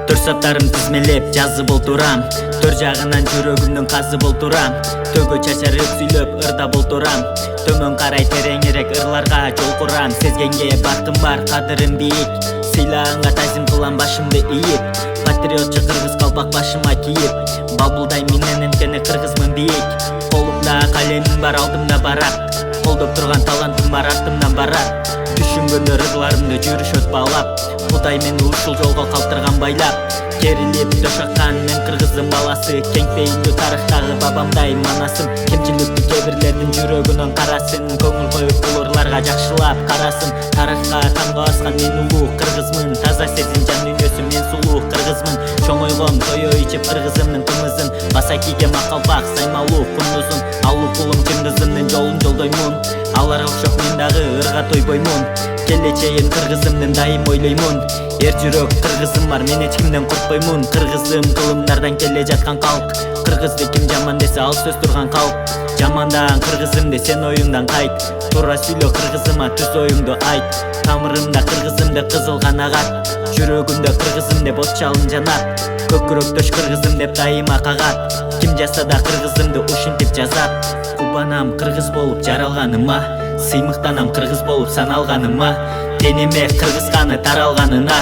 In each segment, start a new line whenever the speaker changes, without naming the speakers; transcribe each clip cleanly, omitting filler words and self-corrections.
Төрсаттарым тизмелеп жазып олтурам, төр жагынан жүрөгүмдүн казып олтурам. Төгө чачарып сүйлөп ырда болтурам, төмөн карай тереңирээк ырларга жол курам. Сезгенге бактым бар, кадырым бийик, сыйлаганга тазим кылам башымды ийип. Патриотчу кыргыз калпак башыма кийип, бабылдай менен энткени кыргызмын бийик. Колумда калемим бар, алдымда барак, колдоп турган талантым бар, артымдан барат. Түшүнгөндө ырларымды жүрүшөт баалап, Кудай мени ушул жолго калтырган байлап. Керилип төшаккан мен кыргыздын баласы, кең пейилдүү тарыхтагы бабамдай манасым. Кемчиликтүү кээ бирлердин жүрөгүнөн карасын, көңүл коюп бул ырларга жакшылап карасын. Тарыхка канга баскан мен улуу кыргызмын, таза сезим жан дүйнөсү мен сулуу кыргызмын. Чоңойгом тойо ичип кыргызымдын кымызын, баса кийген макалпак саймалуу кундузун. Алуу кулум чындызымдын жолун жолдоймун, аларга окшоп мен дагы ырга тойбоймун. Келечегин кыргызымдын дайым ойлоймун, эр жүрөк кыргызым бар, мен эч кимден коркпоймун. Кыргыздын кылымдардан келе жаткан калк, кыргызды ким жаман десе ал сөз турган калк. Жамандаган кыргызымды сен оюңдан кайт, туура сүйлө кыргызыма түз оюңду айт. Тамырымда кыргызым деп кызыл ган агат, жүрөгүмдө кыргызым деп от жалын жанат. Көкүрөктөш кыргызым деп дайыма кагат, ким жазса да кыргызымды ушинтип жазат. Кубанам кыргыз болуп жаралганыма, сыймыктанам кыргыз болуп саналганыма. Денеме кыргыз каны таралганына,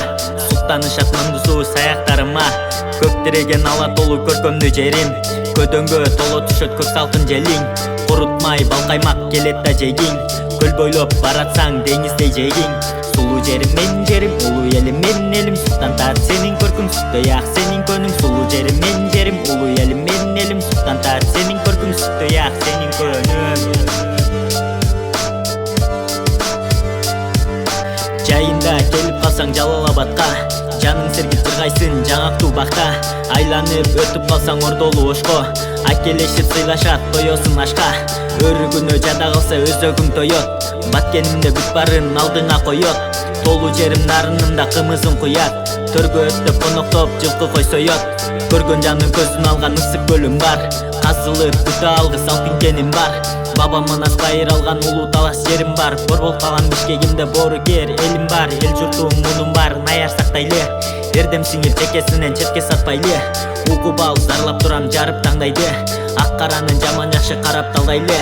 суктанышат маңдусу саяктарыма. Көк тиреген ала толуу көркөмдүү жерим, көдөңгө толо түшөт көк салкын желиң. Курутмай балкаймак келет да жегиң, көл бойлоп баратсаң деңиздей жегиң. Сулуу жерим менин жерим, улуу элим менин элим, суктан таат сенин көркүң, сүттөй ак сенин көнүң. Сулуу жерим менин жерим, улуу элим менин элим, суктан таат сенин көркүң, сүттөй ак сенин көнүң. Жайында келип калсаң Жалал Абадка, жаның сергип жыргайсың жаңактуу бакта. Айланып өтүп калсаң Ордолуу Ошко, акелешип сыйлашат тоёсун ашка. Өрүгүнө жада калса өзөгүң тоёт, баткенимде бүт барын алдыңа коёт. Толуу жерим нарынымда кымызын куят, төргө өттөп коноктоп жылкы кой соёт. Көргөн жанын көзүн алган ысык көлүм бар, казылып бүта алгыс алтын бар. Бабамын аспайыр алган улуу талас жерим бар, борбол калган Бишкегимде боорукер элим бар. Эл журтум мунун бар, наяр сактайлы, эрдем сиңип жекесинен четке сатпайлы. Угуп ал зарлап турам жарып таңдайды, ак каранын жаман жакшы карап талдайлы.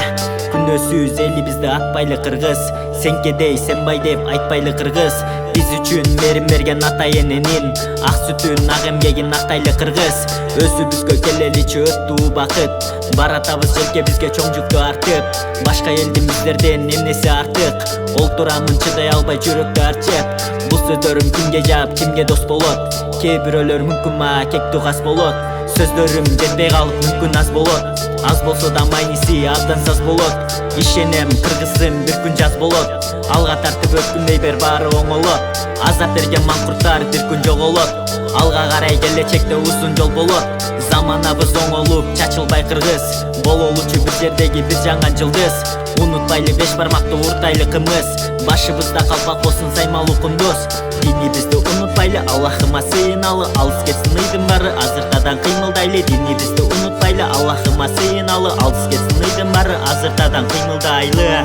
Күнөөсүз элибизди атпайлы кыргыз, сенкедей сенбай деп айтпайлы кыргыз. Биз үчүн мерим берген ата эненин, ак сүтүн ак эмгегин актайлы кыргыз. Өзүбүзгө келеличи өттүү убакыт, баратабыз желке бизге чоң жүктү артып. Башка элдин биздерден эмнеси артык, олтурамын чыдай албай жүрөктү арчып. Бул сөздөрүм кимге жаап кимге дос болот, кээ бирөөлөр мүмкүн мага кектүү кас болот. Сөздөрүм жетпей калып мүмкүн аз болот, аз болсо да майниси абдан саз болот. Ишенем кыргызым бир күн жаз болот, алга тартып өткүндөй бер баары оңолот. Азап берген маңкурттар бир күн жоголот, алга карай келечекте узун жол болот. Заманабыз оңолуп чачылбай кыргыз, бололучу бир жердеги бир жаңа жылдыз. Унутпайлы беш бармакты уртайлы кымыз, башыбызда калпак болсун саймалуу кундуз. Динибизди унутпайлы, Аллахыма сыйыналы, алыс кетсин ыйдын бары, азыртадан кыймылдайлы. Динибизди унутпайлы, Аллахыма сыйыналы, алыс кетсин ыйдын бары, азыртадан кыймылдайлы.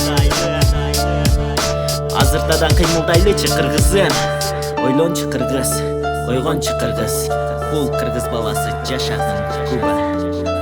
Азыртадан кыймылдайлычы кыргызым, ойлончу кыргыз, ойгончу кыргыз. Бул кыргыз баласы жашаган Куба.